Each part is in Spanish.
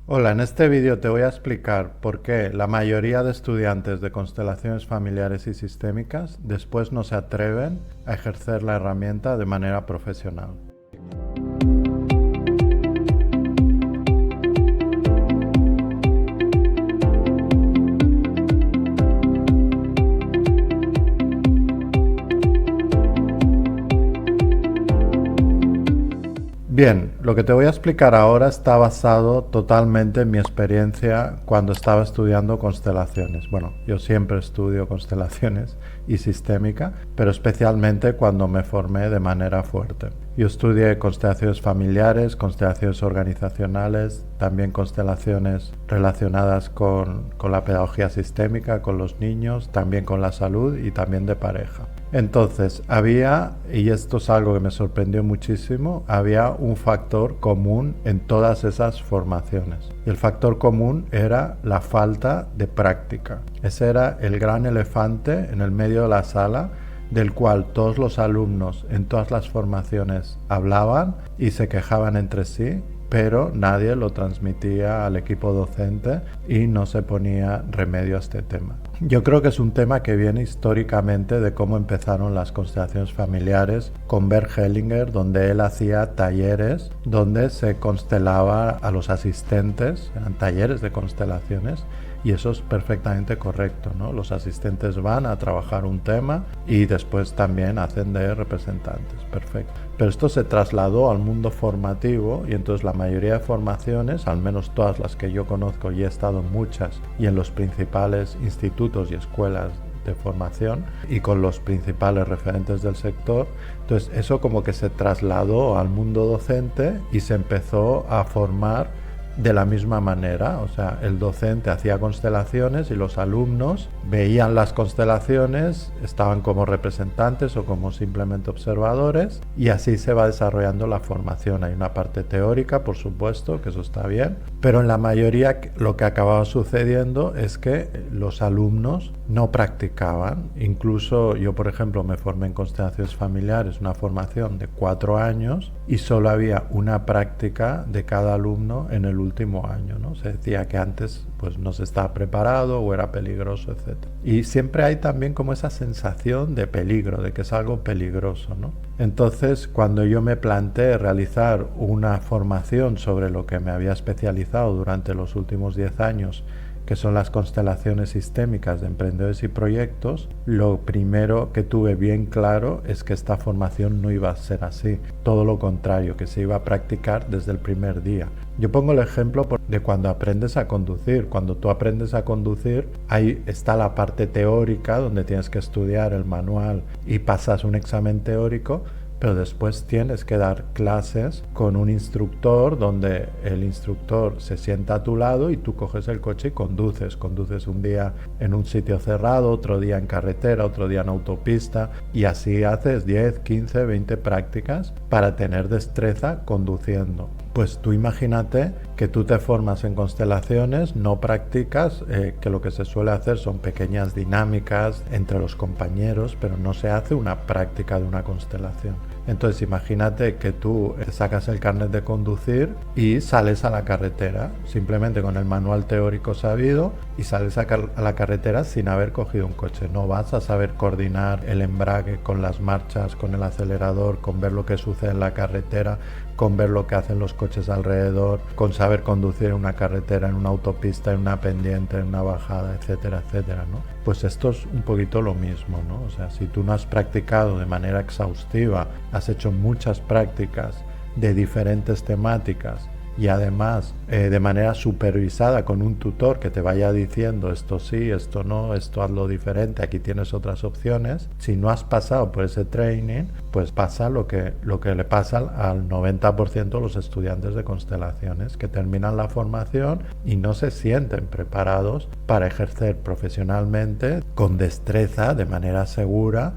Hola, en este vídeo te voy a explicar por qué la mayoría de estudiantes de constelaciones familiares y sistémicas después no se atreven a ejercer la herramienta de manera profesional. Bien, lo que te voy a explicar ahora está basado totalmente en mi experiencia cuando estaba estudiando constelaciones. Bueno, yo siempre estudio constelaciones y sistémica, pero especialmente cuando me formé de manera fuerte. Yo estudié constelaciones familiares, constelaciones organizacionales, también constelaciones relacionadas con la pedagogía sistémica, con los niños, también con la salud y también de pareja. Entonces, había, y esto es algo que me sorprendió muchísimo, había un factor común en todas esas formaciones. Y el factor común era la falta de práctica. Ese era el gran elefante en el medio de la sala, del cual todos los alumnos en todas las formaciones hablaban y se quejaban entre sí, pero nadie lo transmitía al equipo docente y no se ponía remedio a este tema. Yo creo que es un tema que viene históricamente de cómo empezaron las constelaciones familiares con Bert Hellinger, donde él hacía talleres donde se constelaba a los asistentes, eran talleres de constelaciones, y eso es perfectamente correcto, ¿no? Los asistentes van a trabajar un tema y después también hacen de representantes, perfecto. Pero esto se trasladó al mundo formativo y entonces la mayoría de formaciones, al menos todas las que yo conozco y he estado en muchas y en los principales institutos y escuelas de formación y con los principales referentes del sector, entonces eso como que se trasladó al mundo docente y se empezó a formar de la misma manera, o sea, el docente hacía constelaciones y los alumnos veían las constelaciones, estaban como representantes o como simplemente observadores y así se va desarrollando la formación. Hay una parte teórica, por supuesto, que eso está bien, pero en la mayoría lo que acababa sucediendo es que los alumnos no practicaban. Incluso yo, por ejemplo, me formé en constelaciones familiares, una formación de 4 años y solo había una práctica de cada alumno en el último año, ¿no? Se decía que antes pues no se estaba preparado o era peligroso, etc. Y siempre hay también como esa sensación de peligro, de que es algo peligroso, ¿no? Entonces, cuando yo me planteé realizar una formación sobre lo que me había especializado durante los últimos 10 años, que son las constelaciones sistémicas de emprendedores y proyectos, lo primero que tuve bien claro es que esta formación no iba a ser así, todo lo contrario, que se iba a practicar desde el primer día. Yo pongo el ejemplo de cuando aprendes a conducir. Cuando tú aprendes a conducir, ahí está la parte teórica donde tienes que estudiar el manual y pasas un examen teórico, pero después tienes que dar clases con un instructor donde el instructor se sienta a tu lado y tú coges el coche y conduces. Conduces un día en un sitio cerrado, otro día en carretera, otro día en autopista y así haces 10, 15, 20 prácticas para tener destreza conduciendo. Pues tú imagínate que tú te formas en constelaciones, no practicas, que lo que se suele hacer son pequeñas dinámicas entre los compañeros, pero no se hace una práctica de una constelación. Entonces imagínate que tú sacas el carnet de conducir y sales a la carretera, simplemente con el manual teórico sabido, y sales a la carretera sin haber cogido un coche. No vas a saber coordinar el embrague con las marchas, con el acelerador, con ver lo que sucede en la carretera, con ver lo que hacen los coches alrededor, con saber conducir en una carretera, en una autopista, en una pendiente, en una bajada, etcétera, etcétera, ¿no? Pues esto es un poquito lo mismo, ¿no? O sea, si tú no has practicado de manera exhaustiva, has hecho muchas prácticas de diferentes temáticas y además de manera supervisada con un tutor que te vaya diciendo esto sí, esto no, esto hazlo diferente, aquí tienes otras opciones. Si no has pasado por ese training, pues pasa lo que le pasa al 90% de los estudiantes de constelaciones, que terminan la formación y no se sienten preparados para ejercer profesionalmente con destreza, de manera segura,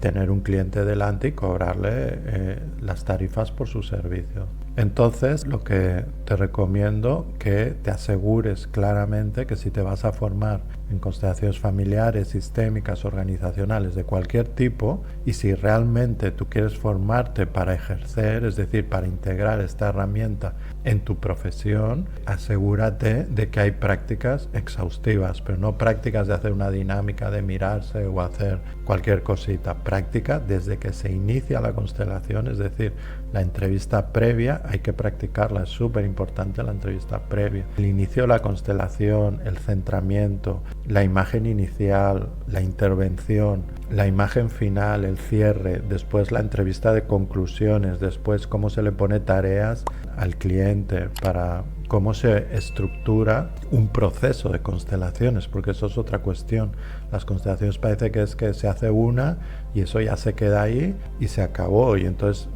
tener un cliente delante y cobrarle las tarifas por su servicio. Entonces, lo que te recomiendo que te asegures claramente que si te vas a formar en constelaciones familiares, sistémicas, organizacionales, de cualquier tipo, y si realmente tú quieres formarte para ejercer, es decir, para integrar esta herramienta en tu profesión, asegúrate de que hay prácticas exhaustivas, pero no prácticas de hacer una dinámica de mirarse o hacer cualquier cosita, práctica desde que se inicia la constelación, es decir, la entrevista previa hay que practicarla, es súper importante la entrevista previa. El inicio de la constelación, el centramiento, la imagen inicial, la intervención, la imagen final, el cierre, después la entrevista de conclusiones, después cómo se le pone tareas al cliente para cómo se estructura un proceso de constelaciones, porque eso es otra cuestión. Las constelaciones parece que es que se hace una y eso ya se queda ahí y se acabó, y entonces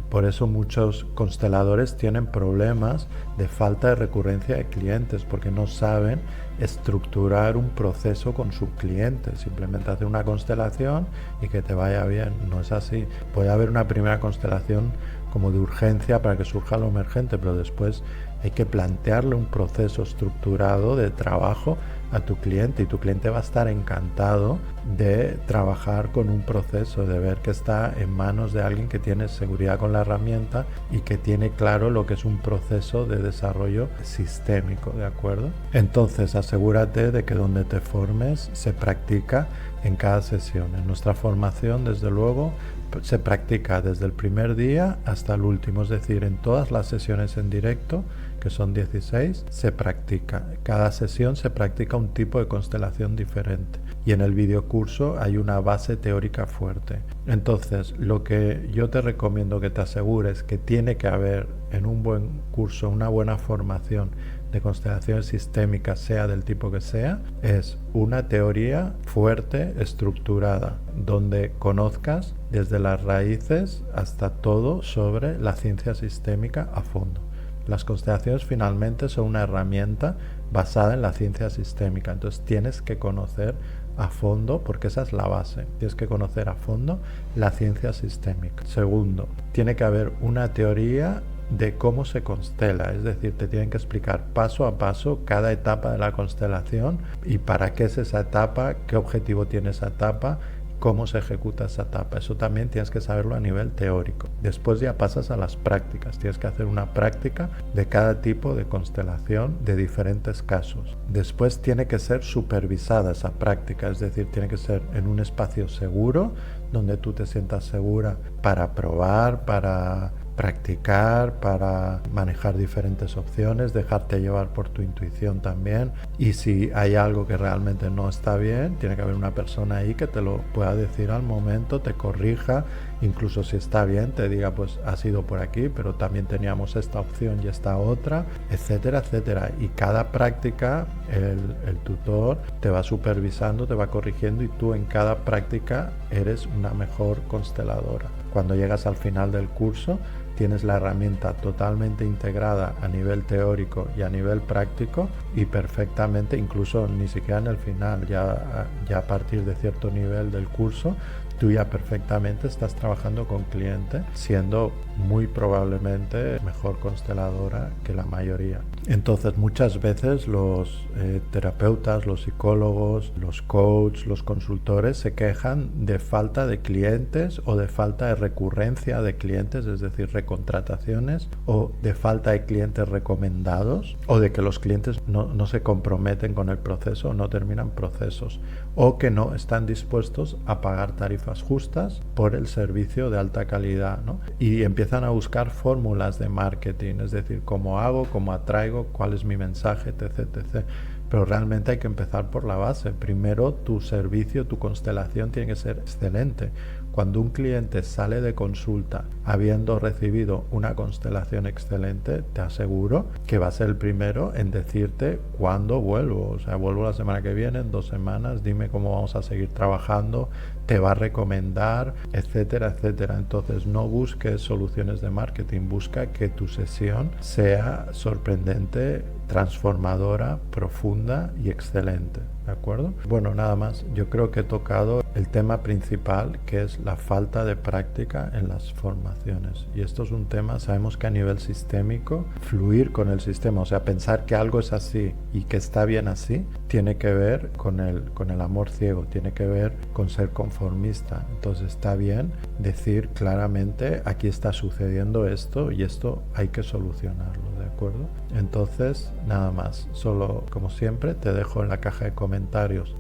por eso muchos consteladores tienen problemas de falta de recurrencia de clientes, porque no saben estructurar un proceso con su cliente. Simplemente hacer una constelación y que te vaya bien. No es así. Puede haber una primera constelación como de urgencia para que surja lo emergente, pero después hay que plantearle un proceso estructurado de trabajo a tu cliente, y tu cliente va a estar encantado de trabajar con un proceso, de ver que está en manos de alguien que tiene seguridad con la herramienta y que tiene claro lo que es un proceso de desarrollo sistémico, ¿de acuerdo? Entonces asegúrate de que donde te formes se practica en cada sesión. En nuestra formación, desde luego, se practica desde el primer día hasta el último, es decir, en todas las sesiones en directo, que son 16, se practica. Cada sesión se practica un tipo de constelación diferente, y en el videocurso hay una base teórica fuerte. Entonces, lo que yo te recomiendo que te asegures que tiene que haber en un buen curso, una buena formación de constelaciones sistémicas, sea del tipo que sea, es una teoría fuerte, estructurada, donde conozcas desde las raíces hasta todo sobre la ciencia sistémica a fondo. Las constelaciones finalmente son una herramienta basada en la ciencia sistémica, entonces tienes que conocer a fondo, porque esa es la base, tienes que conocer a fondo la ciencia sistémica. Segundo, tiene que haber una teoría de cómo se constela, es decir, te tienen que explicar paso a paso cada etapa de la constelación y para qué es esa etapa, qué objetivo tiene esa etapa, cómo se ejecuta esa etapa. Eso también tienes que saberlo a nivel teórico. Después ya pasas a las prácticas. Tienes que hacer una práctica de cada tipo de constelación de diferentes casos. Después tiene que ser supervisada esa práctica, es decir, tiene que ser en un espacio seguro, donde tú te sientas segura para probar, para practicar, para manejar diferentes opciones, dejarte llevar por tu intuición también, y si hay algo que realmente no está bien, tiene que haber una persona ahí que te lo pueda decir al momento, te corrija, incluso si está bien, te diga pues has ido por aquí, pero también teníamos esta opción y esta otra, etcétera, etcétera. Y cada práctica el tutor te va supervisando, te va corrigiendo, y tú en cada práctica eres una mejor consteladora. Cuando llegas al final del curso, tienes la herramienta totalmente integrada a nivel teórico y a nivel práctico, y perfectamente, incluso ni siquiera en el final, ya a partir de cierto nivel del curso, tú ya perfectamente estás trabajando con cliente, siendo muy probablemente mejor consteladora que la mayoría. Entonces, muchas veces los terapeutas, los psicólogos, los coaches, los consultores se quejan de falta de clientes o de falta de recurrencia de clientes, es decir, recontrataciones, o de falta de clientes recomendados, o de que los clientes no se comprometen con el proceso, no terminan procesos, o que no están dispuestos a pagar tarifas justas por el servicio de alta calidad, ¿no? Y empiezan a buscar fórmulas de marketing, es decir, cómo hago, cómo atraigo, cuál es mi mensaje, etc, etc. Pero realmente hay que empezar por la base. Primero, tu servicio, tu constelación tiene que ser excelente. Cuando un cliente sale de consulta habiendo recibido una constelación excelente, te aseguro que va a ser el primero en decirte cuándo vuelvo. O sea, vuelvo la semana que viene, en 2 semanas, dime cómo vamos a seguir trabajando, te va a recomendar, etcétera, etcétera. Entonces, no busques soluciones de marketing, busca que tu sesión sea sorprendente transformadora, profunda y excelente. ¿De acuerdo? Bueno, nada más. Yo creo que he tocado el tema principal, que es la falta de práctica en las formaciones. Y esto es un tema, sabemos que a nivel sistémico, fluir con el sistema, o sea, pensar que algo es así y que está bien así, tiene que ver con el amor ciego, tiene que ver con ser conformista. Entonces está bien decir claramente, aquí está sucediendo esto y esto hay que solucionarlo, ¿de acuerdo? Entonces, nada más. Solo, como siempre, te dejo en la caja de comentarios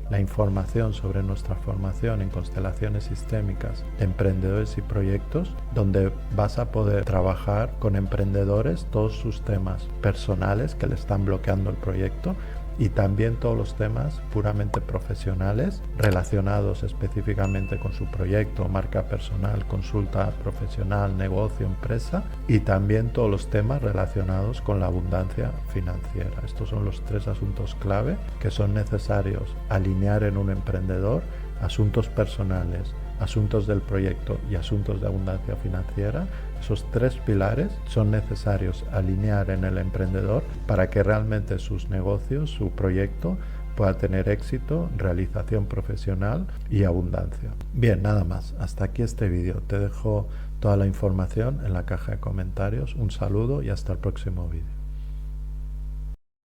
la información sobre nuestra formación en constelaciones sistémicas de emprendedores y proyectos, donde vas a poder trabajar con emprendedores todos sus temas personales que le están bloqueando el proyecto, y también todos los temas puramente profesionales relacionados específicamente con su proyecto, marca personal, consulta profesional, negocio, empresa, y también todos los temas relacionados con la abundancia financiera. Estos son los 3 asuntos clave que son necesarios alinear en un emprendedor: asuntos personales, asuntos del proyecto y asuntos de abundancia financiera. Esos 3 pilares son necesarios alinear en el emprendedor para que realmente sus negocios, su proyecto, pueda tener éxito, realización profesional y abundancia. Bien, nada más. Hasta aquí este vídeo. Te dejo toda la información en la caja de comentarios. Un saludo y hasta el próximo vídeo.